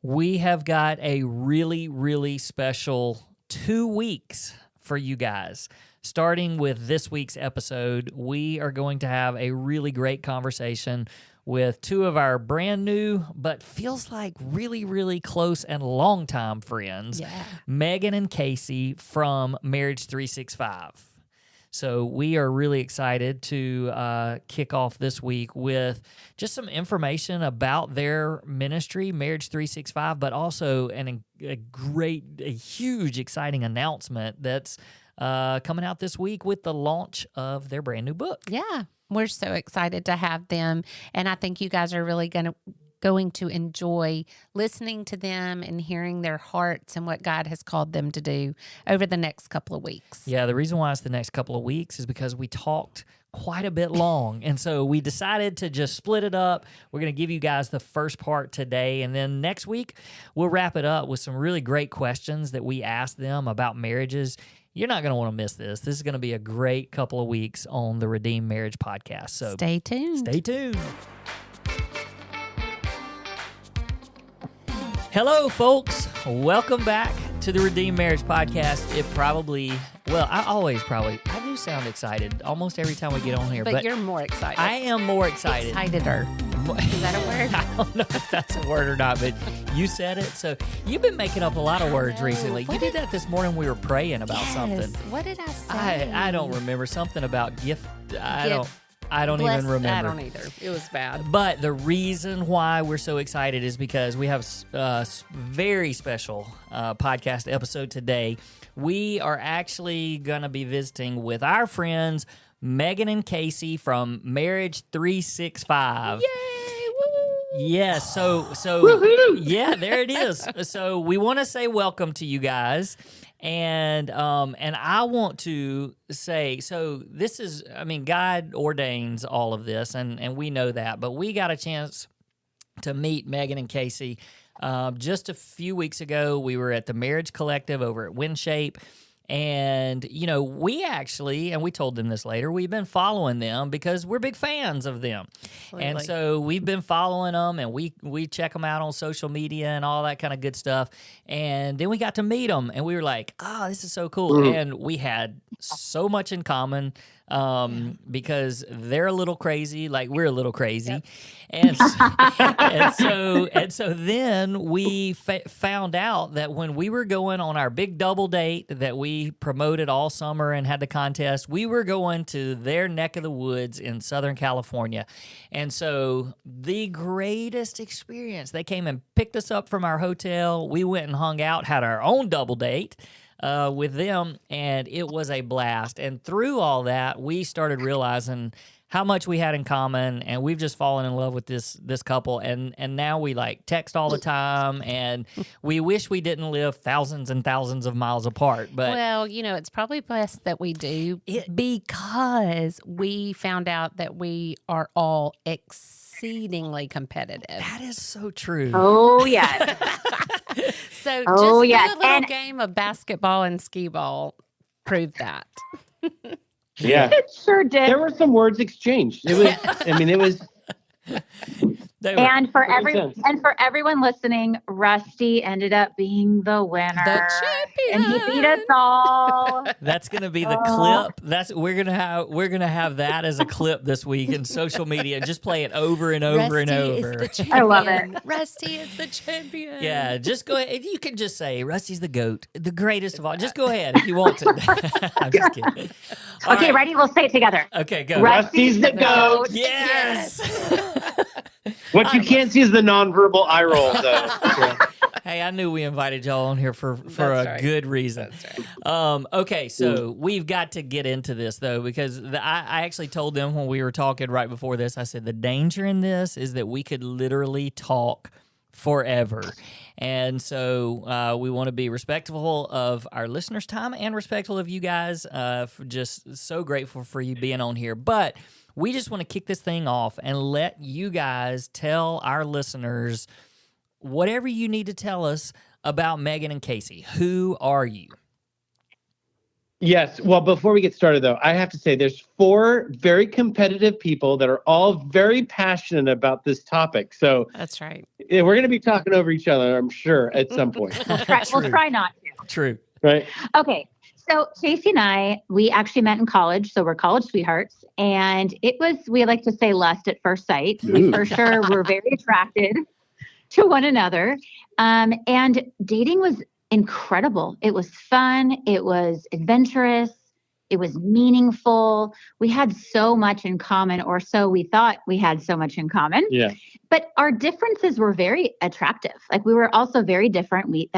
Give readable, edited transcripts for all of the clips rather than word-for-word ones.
We have got a really, really special 2 weeks for you guys. Starting with this week's episode, we are going to have a really great conversation with two of our brand new, but feels like really, really close and longtime friends, Meygan and Casey from Marriage365. So we are really excited to kick off this week with just some information about their ministry, Marriage365, but also a huge, exciting announcement that's coming out this week with the launch of their brand new book. Yeah, we're so excited to have them, and I think you guys are really going to enjoy listening to them and hearing their hearts and what God has called them to do over the next couple of weeks. Yeah, the reason why it's the next couple of weeks is because we talked quite a bit long, and so we decided to just split it up. We're going to give you guys the first part today, and then next week we'll wrap it up with some really great questions that we asked them about marriages. You're not going to want to miss this. This is going to be a great couple of weeks on the Redeemed Marriage Podcast. So stay tuned. Stay tuned. Hello, folks. Welcome back to the Redeemed Marriage Podcast. I do sound excited almost every time we get on here. But you're more excited. I am more excited. Exciteder. Is that a word? I don't know if that's a word or not, but you said it. So you've been making up a lot of words recently. You did that this morning. We were praying about something. What did I say? I don't remember. Something about gift. I don't even remember. I don't either. It was bad. But the reason why we're so excited is because we have a very special podcast episode today. We are actually going to be visiting with our friends Meygan and Casey from Marriage365. Yay! Yes, so yeah, there it is. So we want to say welcome to you guys. And I want to say, so this is, God ordains all of this, and we know that, but we got a chance to meet Meygan and Casey just a few weeks ago. We were at the Marriage Collective over at WinShape, and, we actually, and we told them this later, we've been following them because we're big fans of them. Absolutely. And so we've been following them, and we check them out on social media and all that kind of good stuff. And then we got to meet them, and we were like, this is so cool. Mm-hmm. And we had so much in common because they're a little crazy, like we're a little crazy. Yep. And so then we found out that when we were going on our big double date that we promoted all summer and had the contest, we were going to their neck of the woods in Southern California. And so the greatest experience, they came and picked us up from our hotel. We went and hung out, had our own double date with them, and it was a blast. And through all that, we started realizing how much we had in common, and we've just fallen in love with this couple, and now we text all the time, and we wish we didn't live thousands and thousands of miles apart. But well, it's probably best that we do because we found out that we are all exceedingly competitive. That is so true. Oh, yes. So just a little game of basketball and skee ball proved that. Yeah, it sure did. There were some words exchanged. It was, it was. And for everyone listening, Rusty ended up being the winner, the champion, and he beat us all. That's gonna be the clip. We're gonna have that as a clip this week in social media, and just play it over and over and over. Is the champion. I love it. Rusty is the champion. Yeah, just go ahead. You can just say Rusty's the GOAT, the greatest of all. Just go ahead if you want to. I'm just kidding. All okay, right. ready? We'll say it together. Okay, go. Rusty's the GOAT. Yes. What you can't see is the nonverbal eye roll, though. Hey, I knew we invited y'all on here for a good reason. That's right. Okay, so we've got to get into this, though, because I actually told them when we were talking right before this, I said the danger in this is that we could literally talk forever. And so we want to be respectful of our listeners' time and respectful of you guys. Just so grateful for you being on here. But we just want to kick this thing off and let you guys tell our listeners whatever you need to tell us about Meygan and Casey. Who are you? Yes. Well, before we get started, though, I have to say there's 4 very competitive people that are all very passionate about this topic. So That's right. we're going to be talking over each other, I'm sure, at some point. We'll try not to. True. Right? Okay. So Casey and I, we actually met in college. So we're college sweethearts. And it was, we like to say lust at first sight. We for sure were very attracted to one another. And dating was incredible. It was fun. It was adventurous. It was meaningful. We had so much in common, or so we thought we had so much in common. Yeah. But our differences were very attractive. Like we were also very different. We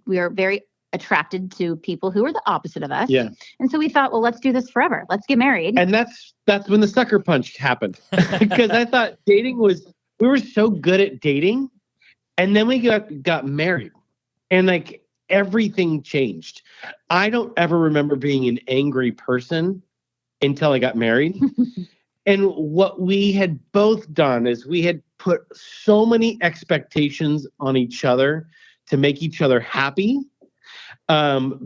were very attracted to people who were the opposite of us. Yeah. And so we thought, well, let's do this forever. Let's get married. And that's when the sucker punch happened. Because I thought we were so good at dating. And then we got married. And like everything changed. I don't ever remember being an angry person until I got married. And what we had both done is we had put so many expectations on each other to make each other happy.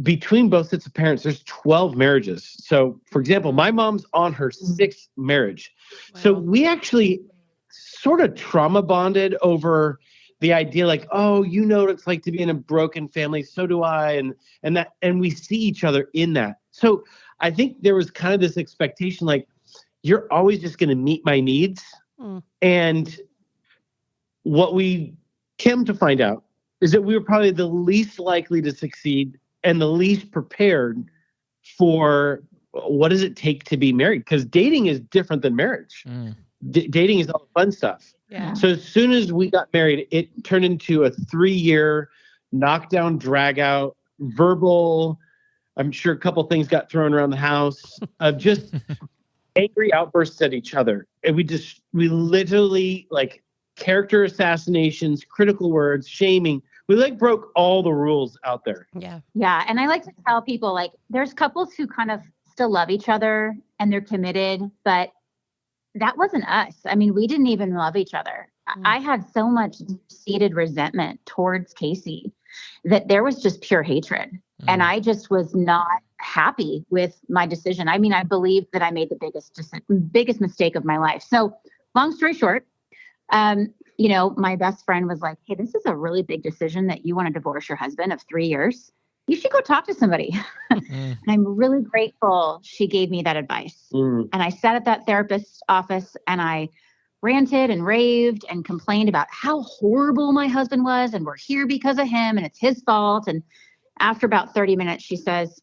Between both sets of parents, there's 12 marriages. So, for example, my mom's on her 6th marriage. Wow. So we actually sort of trauma bonded over the idea, like, oh, you know what it's like to be in a broken family. So do I. And we see each other in that. So I think there was kind of this expectation, like, you're always just going to meet my needs. And what we came to find out is that we were probably the least likely to succeed and the least prepared for what does it take to be married? Because dating is different than marriage. Dating is all the fun stuff. Yeah. So as soon as we got married, it turned into a 3-year knockdown, drag out, verbal. I'm sure a couple things got thrown around the house of just angry outbursts at each other. And we literally, like, character assassinations, critical words, shaming. We like broke all the rules out there. Yeah. Yeah. And I like to tell people, like, there's couples who kind of still love each other and they're committed, but that wasn't us. I mean, we didn't even love each other. I had so much seated resentment towards Casey that there was just pure hatred. And I just was not happy with my decision. I mean, I believe that I made the biggest mistake of my life. So long story short, my best friend was like, hey, this is a really big decision that you want to divorce your husband of 3 years. You should go talk to somebody. And I'm really grateful she gave me that advice. And I sat at that therapist's office and I ranted and raved and complained about how horrible my husband was. And we're here because of him and it's his fault. And after about 30 minutes, she says,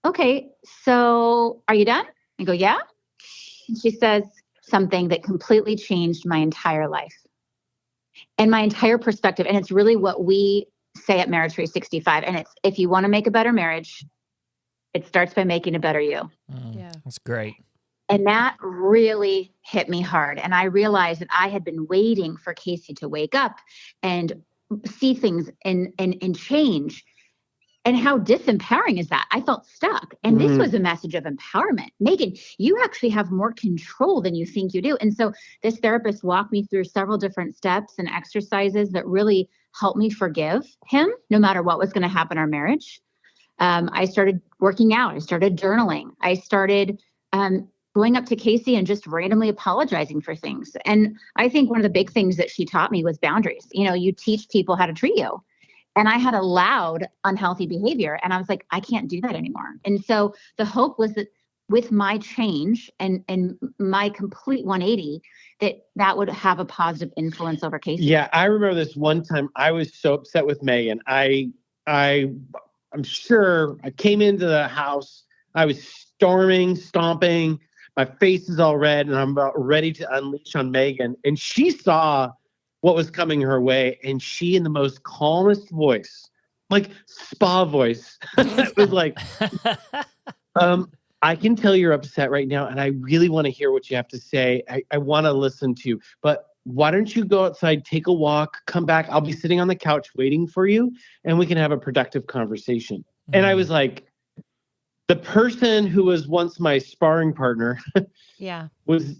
okay, so are you done? I go, yeah. And she says something that completely changed my entire life and my entire perspective. And it's really what we say at Marriage365. And it's, if you want to make a better marriage, it starts by making a better you. Yeah. That's great. And that really hit me hard. And I realized that I had been waiting for Casey to wake up and see things and change. And how disempowering is that? I felt stuck. And this was a message of empowerment. Meygan, you actually have more control than you think you do. And so this therapist walked me through several different steps and exercises that really helped me forgive him, no matter what was going to happen in our marriage. I started working out. I started journaling. I started going up to Casey and just randomly apologizing for things. And I think one of the big things that she taught me was boundaries. You know, you teach people how to treat you. And I had allowed unhealthy behavior. And I was like, I can't do that anymore. And so the hope was that with my change and my complete 180, that would have a positive influence over Casey. Yeah, I remember this one time I was so upset with Meygan. I'm sure I came into the house. I was stomping. My face is all red, and I'm about ready to unleash on Meygan. And she saw what was coming her way, and she, in the most calmest voice, like spa voice, was like, I can tell you're upset right now, and I really want to hear what you have to say. I want to listen to you, but why don't you go outside, take a walk, come back? I'll be sitting on the couch waiting for you, and we can have a productive conversation. And I was like, the person who was once my sparring partner was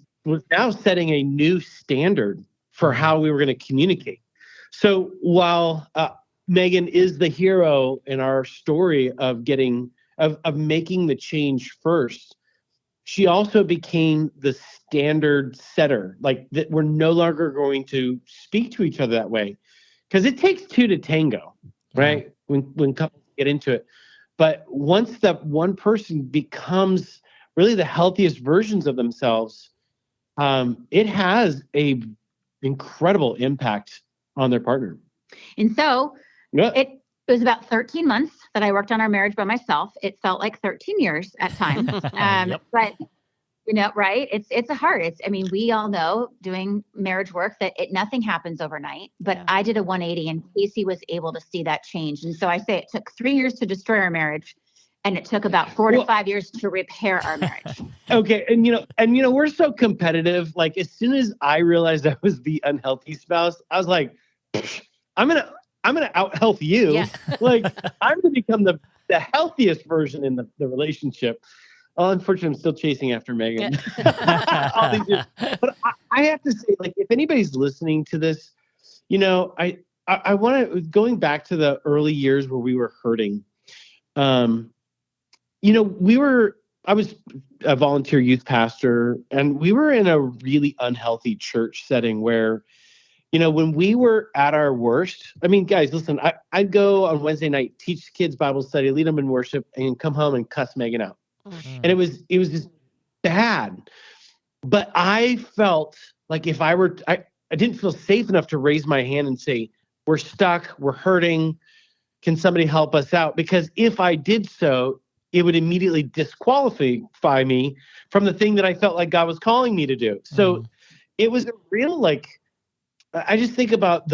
now setting a new standard for how we were going to communicate. So while Meygan is the hero in our story of getting of making the change first, she also became the standard setter, like that we're no longer going to speak to each other that way. Because it takes two to tango, right? When couples get into it. But once that one person becomes really the healthiest versions of themselves, it has a incredible impact on their partner. And so it was about 13 months that I worked on our marriage by myself. It felt like 13 years at times. But right? It's hard. We all know doing marriage work that nothing happens overnight, but I did a 180 and Casey was able to see that change. And so I say it took 3 years to destroy our marriage and it took about 4 to 5 years to repair our marriage. Okay. And we're so competitive. Like as soon as I realized I was the unhealthy spouse, I was like, I'm going to out health you. Yeah. Like I'm going to become the healthiest version in the relationship. Oh, unfortunately, I'm still chasing after Meygan. All these years. But I have to say, like, if anybody's listening to this, I want to, going back to the early years where we were hurting, I was a volunteer youth pastor, and we were in a really unhealthy church setting where, when we were at our worst, guys, listen, I'd go on Wednesday night, teach kids Bible study, lead them in worship, and come home and cuss Meygan out. Mm-hmm. And it was just bad. But I felt like if I didn't feel safe enough to raise my hand and say, we're stuck, we're hurting, can somebody help us out? Because if I did so, it would immediately disqualify me from the thing that I felt like God was calling me to do. So it was a real, I just think about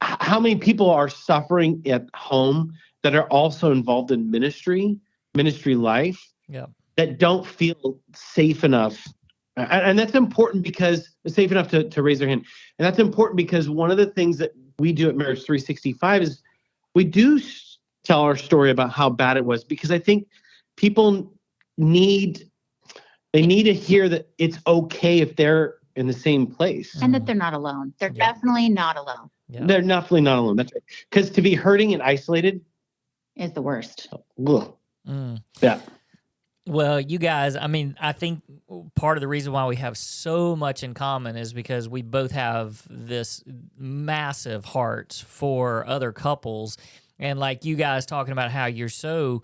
how many people are suffering at home that are also involved in ministry life, that don't feel safe enough. And that's important because it's safe enough to raise their hand. And that's important because one of the things that we do at Marriage365 is we do tell our story about how bad it was, because I think people need to hear that it's okay if they're in the same place. And that they're not alone. They're definitely not alone. Yeah. They're definitely not alone. That's right. Because to be hurting and isolated is the worst. Yeah. Well, you guys, I think part of the reason why we have so much in common is because we both have this massive heart for other couples. And like you guys talking about how you're so,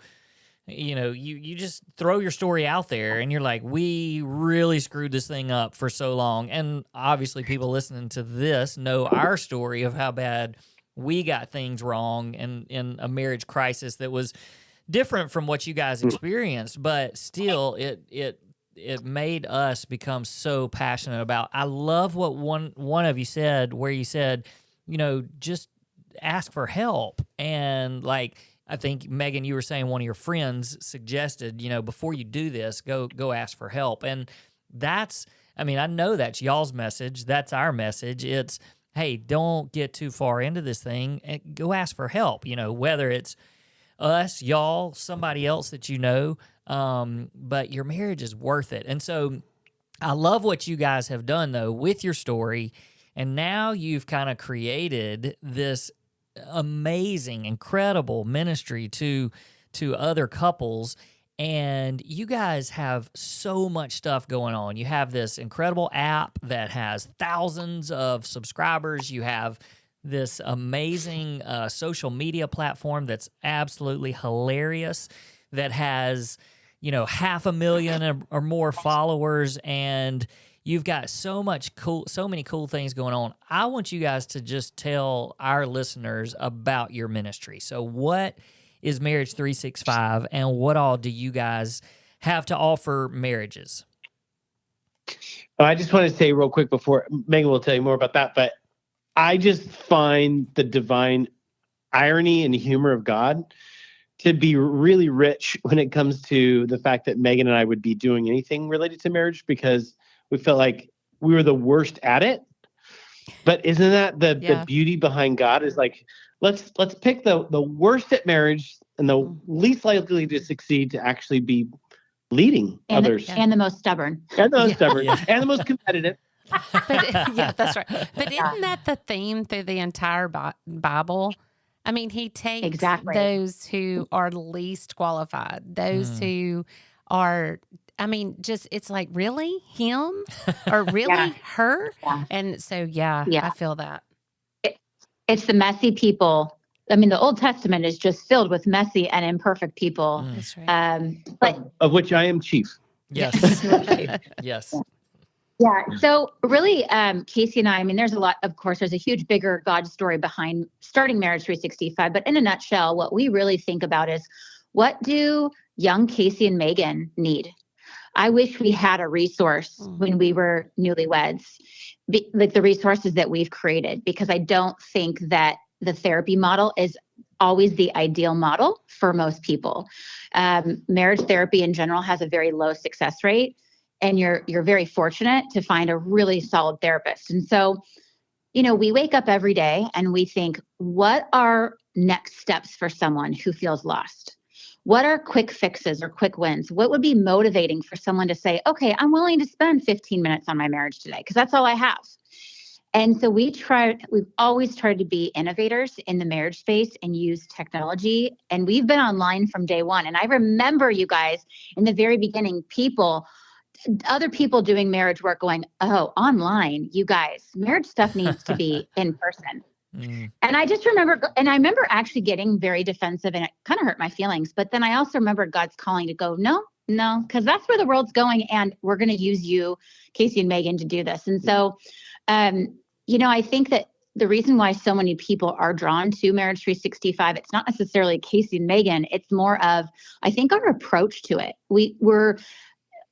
you just throw your story out there and you're like, we really screwed this thing up for so long. And obviously people listening to this know our story of how bad we got things wrong and in a marriage crisis that was different from what you guys experienced, but still it made us become so passionate about. I love what one of you said, where you said, just ask for help. And I think Meygan, you were saying one of your friends suggested, before you do this, go ask for help. And that's, I know that's y'all's message. That's our message. It's, hey, don't get too far into this thing and go ask for help, whether it's us, y'all, somebody else that but your marriage is worth it. And so I love what you guys have done, though, with your story. And now you've kind of created this amazing, incredible ministry to other couples. And you guys have so much stuff going on. You have this incredible app that has thousands of subscribers. You have this amazing social media platform that's absolutely hilarious, that has, 500,000 or more followers, and you've got so many cool things going on. I want you guys to just tell our listeners about your ministry. So what is Marriage365, and what all do you guys have to offer marriages? I just want to say real quick before Meygan will tell you more about that, but I just find the divine irony and humor of God to be really rich when it comes to the fact that Meygan and I would be doing anything related to marriage, because we felt like we were the worst at it. But isn't that the beauty behind God, is like, let's pick the worst at marriage and the least likely to succeed to actually be leading others. And the most stubborn. And the most stubborn. And the most competitive. But, that's right. But isn't that the theme through the entire Bible? I mean, he takes Exactly. those who are least qualified, those who are, I mean, just, it's like, really him or really her? Yeah. And so, I feel that. It's the messy people. I mean, the Old Testament is just filled with messy and imperfect people. That's right. But Of which I am chief. Yes. Yes. yeah, so really, Casey and I mean, there's a lot, of course, there's a huge, bigger God story behind starting Marriage 365. But in a nutshell, what we really think about is, what do young Casey and Meygan need? I wish we had a resource when we were newlyweds, like the resources that we've created, because I don't think that the therapy model is always the ideal model for most people. Marriage therapy in general has a very low success rate, and you're very fortunate to find a really solid therapist. And so, we wake up every day and we think, what are next steps for someone who feels lost? What are quick fixes or quick wins? What would be motivating for someone to say, okay, I'm willing to spend 15 minutes on my marriage today because that's all I have. And so we've always tried to be innovators in the marriage space and use technology. And we've been online from day one. And I remember, you guys, in the very beginning, other people doing marriage work going, oh, online, you guys, marriage stuff needs to be in person. And I just remember, actually getting very defensive, and it kind of hurt my feelings. But then I also remember God's calling to go, no, because that's where the world's going. And we're going to use you, Casey and Meygan, to do this. And so, I think that the reason why so many people are drawn to Marriage 365, it's not necessarily Casey and Meygan. It's more of, I think, our approach to it.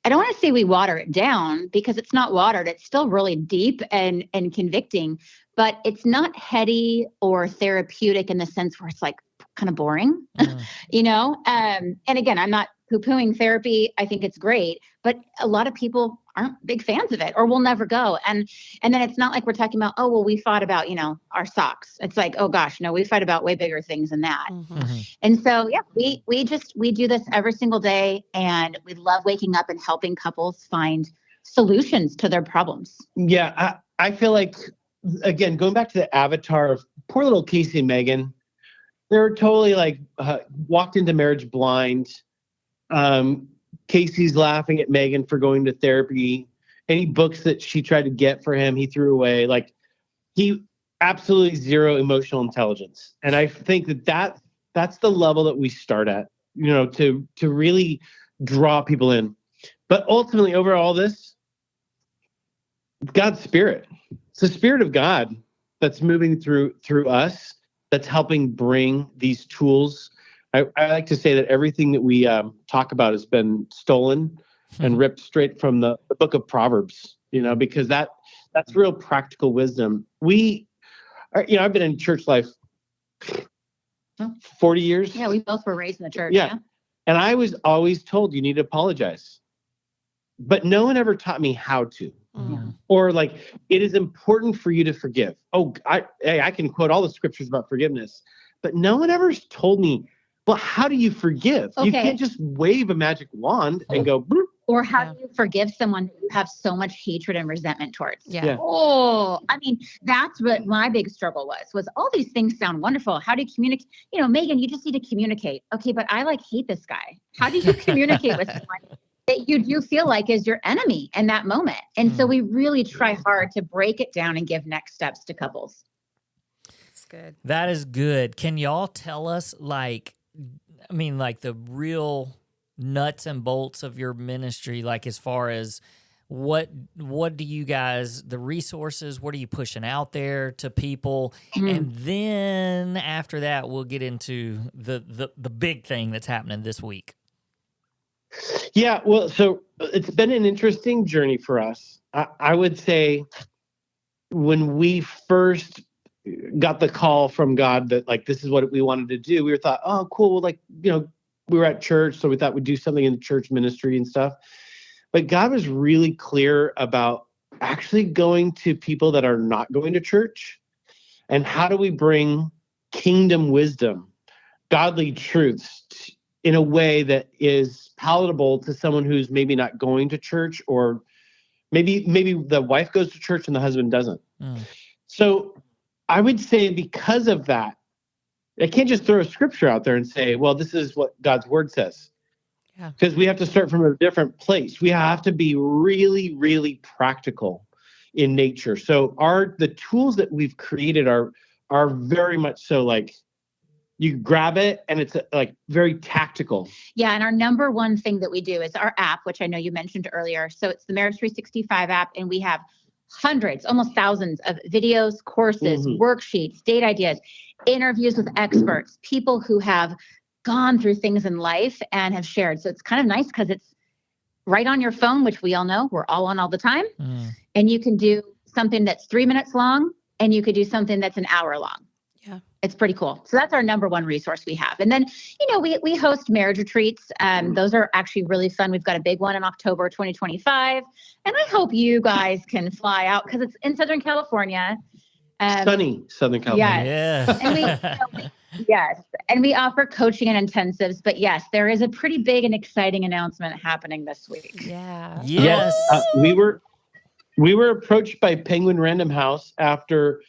I don't want to say we water it down, because it's not watered. It's still really deep and convicting, but it's not heady or therapeutic in the sense where it's like kind of boring, and again, I'm not poo-pooing therapy. I think it's great, but a lot of people aren't big fans of it or will never go. And then it's not like we're talking about, oh, well, we fought about, our socks. It's like, oh gosh, no, we fight about way bigger things than that. And so, we do this every single day, and we love waking up and helping couples find solutions to their problems. Yeah. I feel like, again, going back to the avatar of poor little Casey and Meygan, they're totally like walked into marriage blind. Casey's laughing at Meygan for going to therapy. Any books that she tried to get for him, he threw away. Like, he absolutely zero emotional intelligence. And I think that's the level that we start at, to really draw people in. But ultimately, over all this, God's Spirit. It's the Spirit of God that's moving through us, that's helping bring these tools. I like to say that everything that we talk about has been stolen and ripped straight from the book of Proverbs, because that's real practical wisdom. I've been in church life 40 years. Yeah, we both were raised in the church. Yeah. And I was always told you need to apologize. But no one ever taught me how to. Or like, it is important for you to forgive. Oh, I can quote all the scriptures about forgiveness, but no one ever told me, well, how do you forgive? Okay. You can't just wave a magic wand and go, bloop. Or how do you forgive someone that you have so much hatred and resentment towards? Yeah. Oh, I mean, that's what my big struggle was all these things sound wonderful. How do you communicate? Meygan, you just need to communicate. Okay, but I hate this guy. How do you communicate with someone that you do feel like is your enemy in that moment? And so we really try hard to break it down and give next steps to couples. That's good. That is good. Can y'all tell us, the real nuts and bolts of your ministry, as far as what do you guys, the resources, what are you pushing out there to people? And then after that, we'll get into the big thing that's happening this week. Yeah, well, so it's been an interesting journey for us. I would say when we first got the call from God that this is what we wanted to do, we thought, oh, cool. We were at church, so we thought we'd do something in the church ministry and stuff. But God was really clear about actually going to people that are not going to church. And how do we bring kingdom wisdom, godly truths in a way that is palatable to someone who's maybe not going to church, or maybe the wife goes to church and the husband doesn't. So I would say because of that, I can't just throw a scripture out there and say, well, this is what God's word says. Yeah. Because we have to start from a different place. We have to be really, really practical in nature. So the tools that we've created are very much so like you grab it and it's like very tactical. Yeah. And our number one thing that we do is our app, which I know you mentioned earlier. So it's the Marriage365 app, and we have hundreds, almost thousands of videos, courses, worksheets, date ideas, interviews with experts, people who have gone through things in life and have shared. So it's kind of nice because it's right on your phone, which we all know we're all on all the time. And you can do something that's 3 minutes long, and you could do something that's an hour long. Yeah. It's pretty cool. So that's our number one resource we have. And then, we host marriage retreats. Those are actually really fun. We've got a big one in October 2025. And I hope you guys can fly out because it's in Southern California. Sunny Southern California. Yes. And yes. And we offer coaching and intensives. But yes, there is a pretty big and exciting announcement happening this week. Yeah. Yes. We were approached by Penguin Random House after,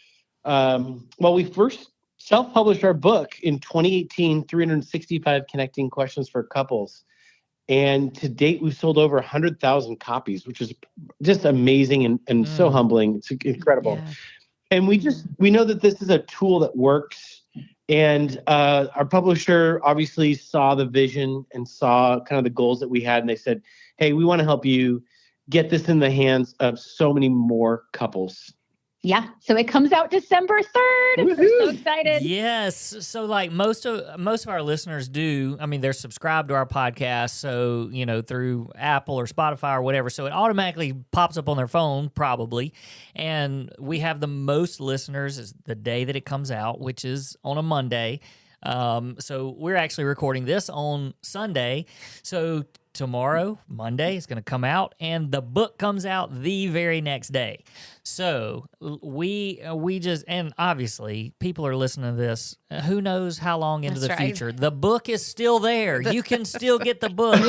we first self-published our book in 2018, 365 Connecting Questions for Couples. And to date, we've sold over 100,000 copies, which is just amazing and so humbling. It's incredible. Yeah. And we know that this is a tool that works. And our publisher obviously saw the vision and saw kind of the goals that we had. And they said, hey, we want to help you get this in the hands of so many more couples. Yeah. So it comes out December 3rd. We're so excited. Yes. So like most of our listeners do, I mean, they're subscribed to our podcast. So, through Apple or Spotify or whatever. So it automatically pops up on their phone probably. And we have the most listeners is the day that it comes out, which is on a Monday. So we're actually recording this on Sunday. So tomorrow, Monday, is going to come out, and the book comes out the very next day. So we just, and obviously people are listening to this. Who knows how long into the future? The book is still there. You can still get the book.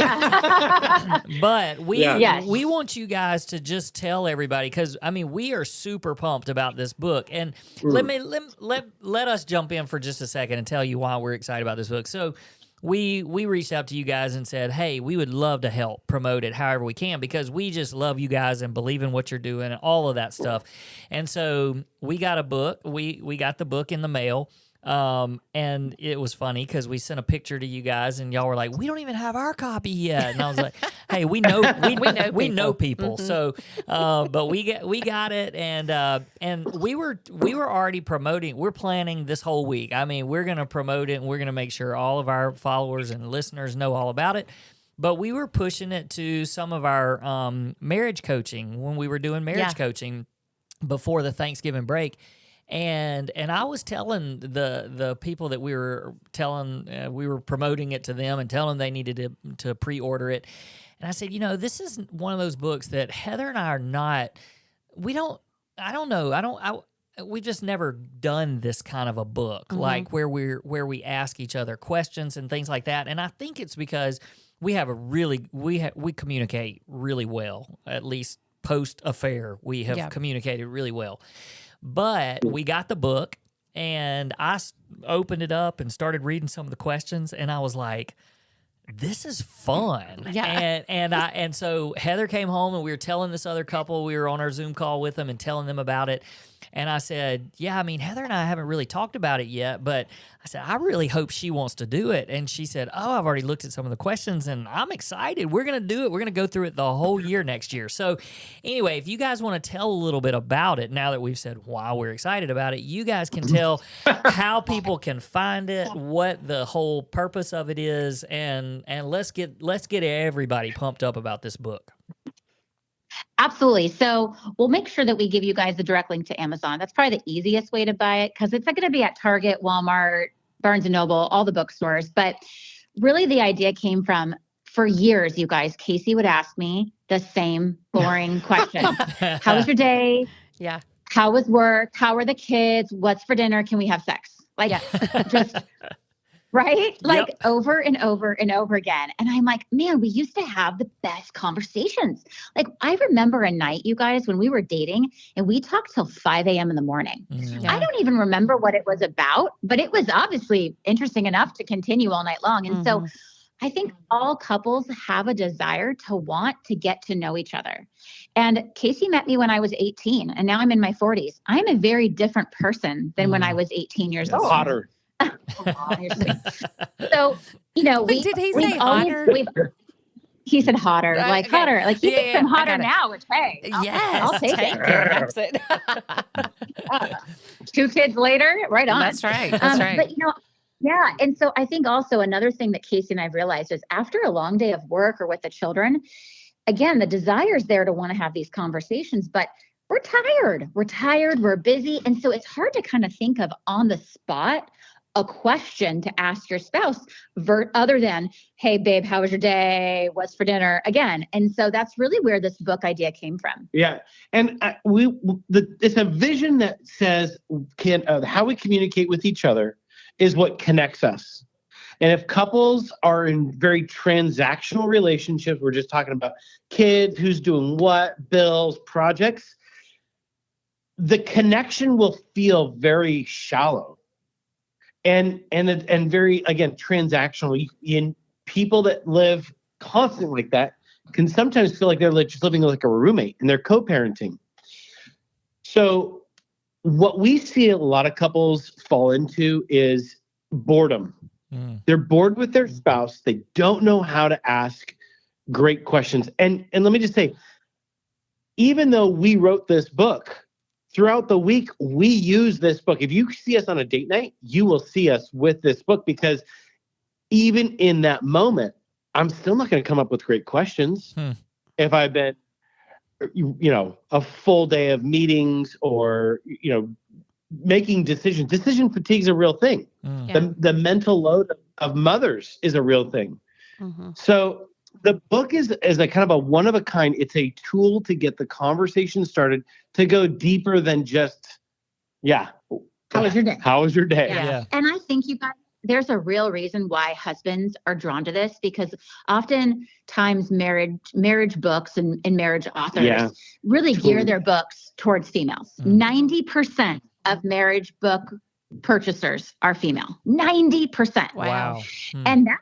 But we want you guys to just tell everybody, because I mean we are super pumped about this book. And let us jump in for just a second and tell you why we're excited about this book. So we reached out to you guys and said, hey, we would love to help promote it however we can, because we just love you guys and believe in what you're doing and all of that stuff. And so we got a book. We got the book in the mail. And it was funny because we sent a picture to you guys and y'all were like, we don't even have our copy yet. And I was like, hey, we know people. So, but we got it. And we were already promoting, we're planning this whole week. I mean, we're going to promote it and we're going to make sure all of our followers and listeners know all about it. But we were pushing it to some of our, marriage coaching when we were doing marriage coaching before the Thanksgiving break. And I was telling the people that we were promoting it to them and telling them they needed to pre-order it. And I said, this is one of those books that Heather and I are not, we've just never done this kind of a book, like where we ask each other questions and things like that. And I think it's because we have we communicate really well, at least post-affair. We have communicated really well. But we got the book, and I opened it up and started reading some of the questions, and I was like, this is fun. Yeah. And so Heather came home, and we were telling this other couple, we were on our Zoom call with them and telling them about it. And I said, yeah, I mean, Heather and I haven't really talked about it yet, but I said, I really hope she wants to do it. And she said, oh, I've already looked at some of the questions and I'm excited. We're going to do it. We're going to go through it the whole year next year. So anyway, if you guys want to tell a little bit about it, now that we've said why we're excited about it, you guys can tell how people can find it, what the whole purpose of it is, and let's get everybody pumped up about this book. Absolutely. So we'll make sure that we give you guys the direct link to Amazon. That's probably the easiest way to buy it because it's not going to be at Target, Walmart, Barnes & Noble, all the bookstores. But really the idea came from, for years, you guys, Casey would ask me the same boring question. How was your day? Yeah. How was work? How are the kids? What's for dinner? Can we have sex? Like just right? Like over and over and over again. And I'm like, man, we used to have the best conversations. Like I remember a night, you guys, when we were dating and we talked till 5 a.m. in the morning. Yeah. I don't even remember what it was about, but it was obviously interesting enough to continue all night long. And so I think all couples have a desire to want to get to know each other. And Casey met me when I was 18 and now I'm in my 40s. I'm a very different person than when I was 18 years old. Hotter. So, you know, Did he say hotter? He said hotter, like Okay. hotter. Like he thinks I'm I hotter got it. now, which hey, Yes, I'll take it. That's it. 2 kids later, right on. That's right. That's right. But you know, yeah. And so I think also another thing that Casey and I've realized is after a long day of work or with the children, again, the desire is there to want to have these conversations, but we're tired, we're busy. And so it's hard to kind of think of on the spot a question to ask your spouse other than, hey, babe, how was your day? What's for dinner? Again. And so that's really where this book idea came from. Yeah. And it's a vision that says how we communicate with each other is what connects us. And if couples are in very transactional relationships, we're just talking about kids, who's doing what, bills, projects, the connection will feel very shallow. And very, again, transactional. In people that live constantly like that can sometimes feel like they're just living like a roommate and they're co-parenting. So what we see a lot of couples fall into is boredom. They're bored with their spouse. They don't know how to ask great questions. And let me just say, even though we wrote this book, throughout the week, we use this book. If you see us on a date night, you will see us with this book because even in that moment, I'm still not going to come up with great questions if I've been, a full day of meetings or, making decisions. Decision fatigue is a real thing. The mental load of mothers is a real thing. So the book is a kind of a one of a kind. It's a tool to get the conversation started, to go deeper than just, how was your day? How was your day? Yeah. And I think you guys, there's a real reason why husbands are drawn to this, because oftentimes marriage books and marriage authors really gear their books towards females. 90% of marriage book purchasers are female. 90%. Wow. And that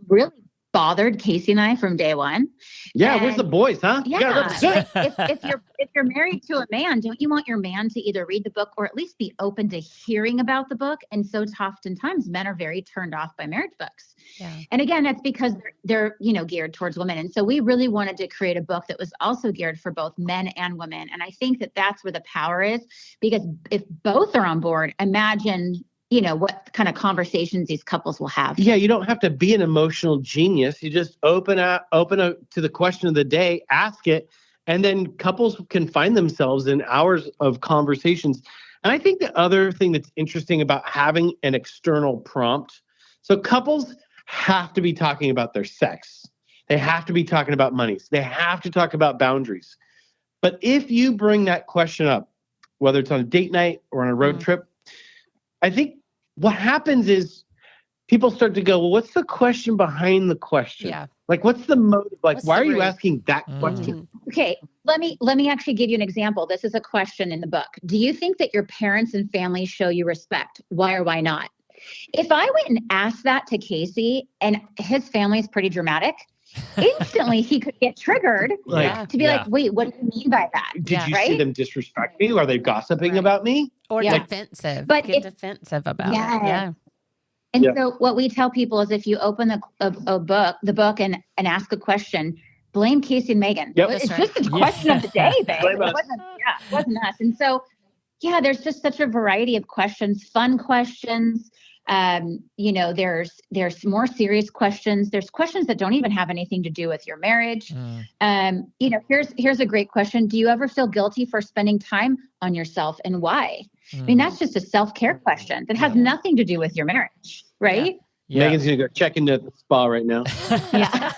really bothered Casey and I from day one. Yeah, where's the boys, huh? Yeah. If you're married to a man, don't you want your man to either read the book or at least be open to hearing about the book? And so oftentimes men are very turned off by marriage books. Yeah. And again, that's because they're geared towards women. And so we really wanted to create a book that was also geared for both men and women. And I think that that's where the power is, because if both are on board, imagine what kind of conversations these couples will have. Yeah, you don't have to be an emotional genius. You just open up to the question of the day, ask it, and then couples can find themselves in hours of conversations. And I think the other thing that's interesting about having an external prompt, so couples have to be talking about their sex. They have to be talking about money. They have to talk about boundaries. But if you bring that question up, whether it's on a date night or on a road trip, I think what happens is people start to go, well, what's the question behind the question? Yeah. Like, what's the motive? Like, why are you asking that question? Okay, let me actually give you an example. This is a question in the book. Do you think that your parents and family show you respect? Why or why not? If I went and asked that to Casey, and his family is pretty dramatic, instantly he could get triggered to be like, wait, what do you mean by that? Did you see them disrespect me? Are they gossiping about me? Or defensive. But get defensive about it. Yeah. And so what we tell people is if you open the book and ask a question, blame Casey and Meygan. It's just a question of the day, babe. It wasn't us. And so, there's just such a variety of questions, fun questions. There's more serious questions. There's questions that don't even have anything to do with your marriage. Here's a great question. Do you ever feel guilty for spending time on yourself, and why? I mean, that's just a self-care question that has nothing to do with your marriage, right? Yeah. Megan's gonna go check into the spa right now. Yeah.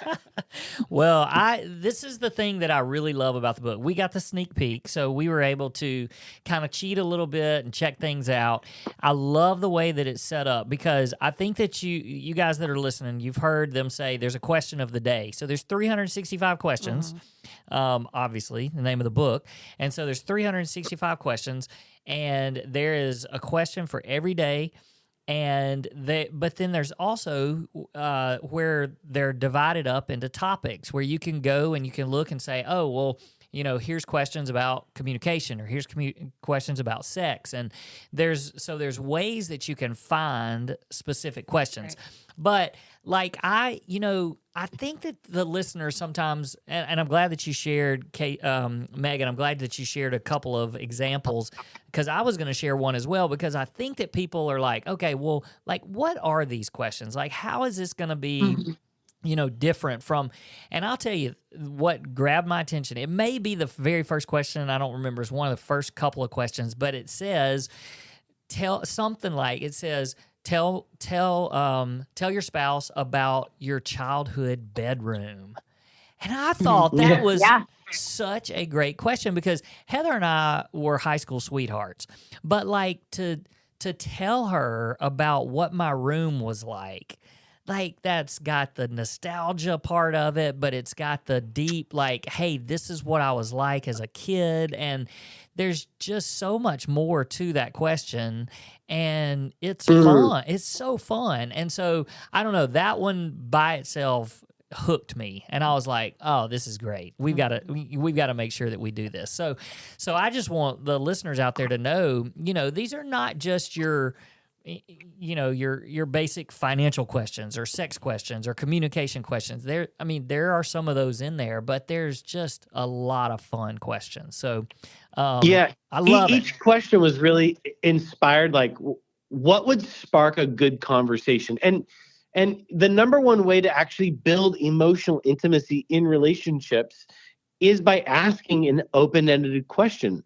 Well, this is the thing that I really love about the book. We got the sneak peek, so we were able to kind of cheat a little bit and check things out. I love the way that it's set up because I think that you guys that are listening, you've heard them say there's a question of the day. So there's 365 questions, obviously, the name of the book. And so there's 365 questions, and there is a question for every day. But then there's also where they're divided up into topics where you can go and you can look and say, oh, well, here's questions about communication, or here's questions about sex, and there's ways that you can find specific questions. Right. But like I think that the listeners sometimes, and I'm glad that you shared, Megan, I'm glad that you shared a couple of examples, because I was going to share one as well, because I think that people are like, okay, well, like, what are these questions? Like, how is this going to be, different from, and I'll tell you what grabbed my attention. It may be the very first question, I don't remember, it's one of the first couple of questions, but it says, tell your spouse about your childhood bedroom. And I thought that was such a great question, because Heather and I were high school sweethearts. But like to tell her about what my room was like that's got the nostalgia part of it, but it's got the deep, like, hey, this is what I was like as a kid. And there's just so much more to that question, and it's fun. It's so fun. And so, I don't know, that one by itself hooked me, and I was like, oh, this is great. We've got to make sure that we do this. So I just want the listeners out there to know, these are not just your basic financial questions or sex questions or communication questions. There are some of those in there, but there's just a lot of fun questions. So, I love each question was really inspired. Like, what would spark a good conversation? And the number one way to actually build emotional intimacy in relationships is by asking an open-ended question.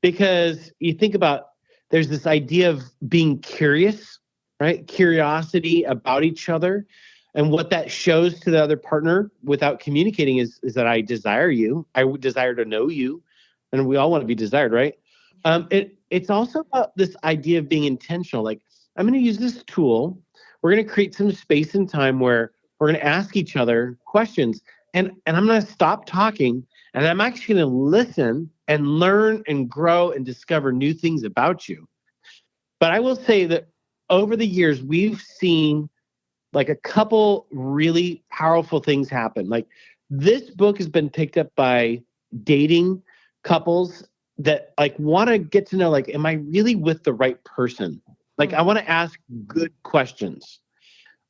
Because you think about, there's this idea of being curious, right? Curiosity about each other. And what that shows to the other partner without communicating is that I desire you. I would desire to know you. And we all want to be desired, right? It's also about this idea of being intentional. Like, I'm going to use this tool. We're going to create some space and time where we're going to ask each other questions. And I'm going to stop talking, and I'm actually going to listen and learn and grow and discover new things about you. But I will say that over the years, we've seen like a couple really powerful things happen. Like, this book has been picked up by dating couples that like want to get to know, like, am I really with the right person? Like, I want to ask good questions.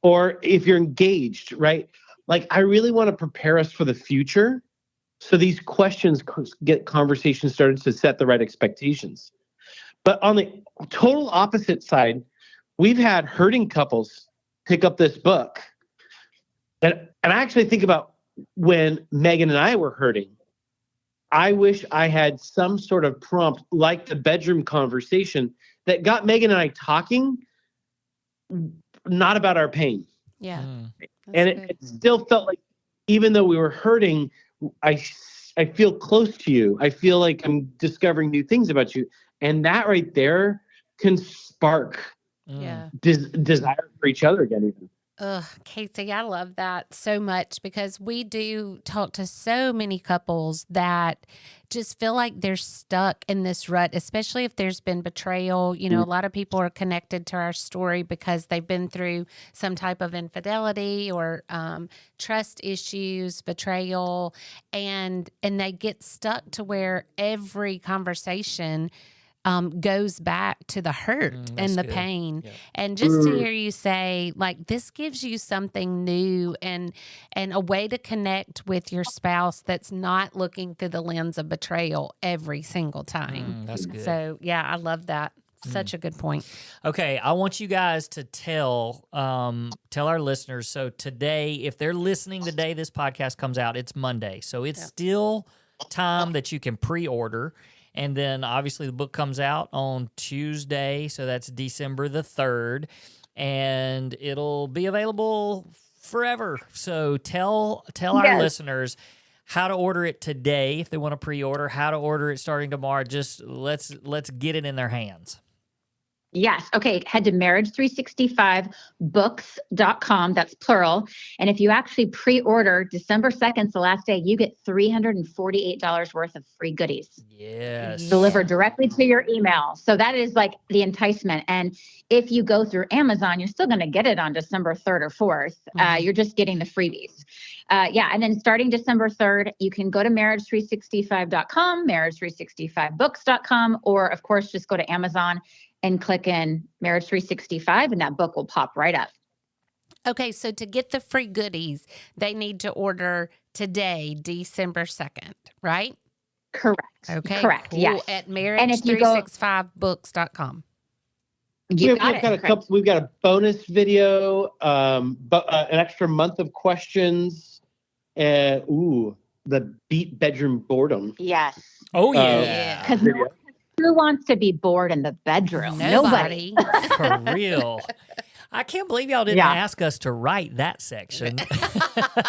Or if you're engaged, right? Like, I really want to prepare us for the future. So these questions get conversations started to set the right expectations. But on the total opposite side, we've had hurting couples pick up this book. And I actually think about when Megan and I were hurting. I wish I had some sort of prompt like the bedroom conversation that got Megan and I talking, not about our pain. Yeah. And it still felt like, even though we were hurting, I feel close to you. I feel like I'm discovering new things about you. And that right there can spark desire for each other again, even. Casey, I love that so much, because we do talk to so many couples that just feel like they're stuck in this rut, especially if there's been betrayal. A lot of people are connected to our story because they've been through some type of infidelity or trust issues, betrayal, and they get stuck to where every conversation goes back to the hurt and the pain. Yeah. And just to hear you say, like, this gives you something new and a way to connect with your spouse that's not looking through the lens of betrayal every single time. That's good. So, yeah, I love that. Such a good point. Okay, I want you guys to tell our listeners. So today, if they're listening the day this podcast comes out, it's Monday. So it's still time that you can pre-order. And then obviously the book comes out on Tuesday, so that's December the 3rd. and it'll be available forever. So tell our listeners how to order it today if they want to pre-order, how to order it starting tomorrow. Just let's get it in their hands. Yes. Okay. Head to marriage365books.com. That's plural. And if you actually pre-order December 2nd, the last day, you get $348 worth of free goodies. Yes. Delivered directly to your email. So that is like the enticement. And if you go through Amazon, you're still going to get it on December 3rd or 4th. You're just getting the freebies. And then starting December 3rd, you can go to marriage365.com, marriage365books.com, or of course, just go to Amazon and click in Marriage 365, and that book will pop right up. Okay, so to get the free goodies, they need to order today, December 2nd, right? Correct. Okay, correct. Cool. Yes. At marriage365books.com. We've got a bonus video, an extra month of questions. The beat bedroom boredom. Yes. Oh yeah. Because who wants to be bored in the bedroom? Nobody. For real. I can't believe y'all didn't ask us to write that section.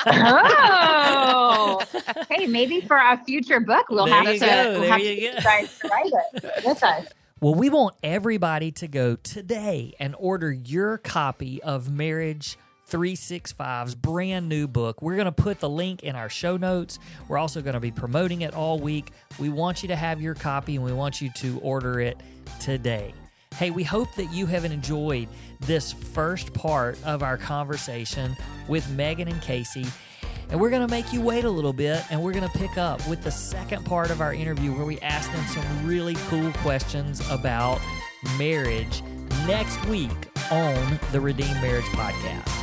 Oh, hey, maybe for our future book, we'll have to write it with us. Well, we want everybody to go today and order your copy of Marriage 365's brand new book. We're going to put the link in our show notes. We're also going to be promoting it all week. We want you to have your copy, and we want you to order it today. Hey, we hope that you have enjoyed this first part of our conversation with Meygan and Casey. And we're going to make you wait a little bit, and we're going to pick up with the second part of our interview where we ask them some really cool questions about marriage next week on the Redeemed Marriage Podcast.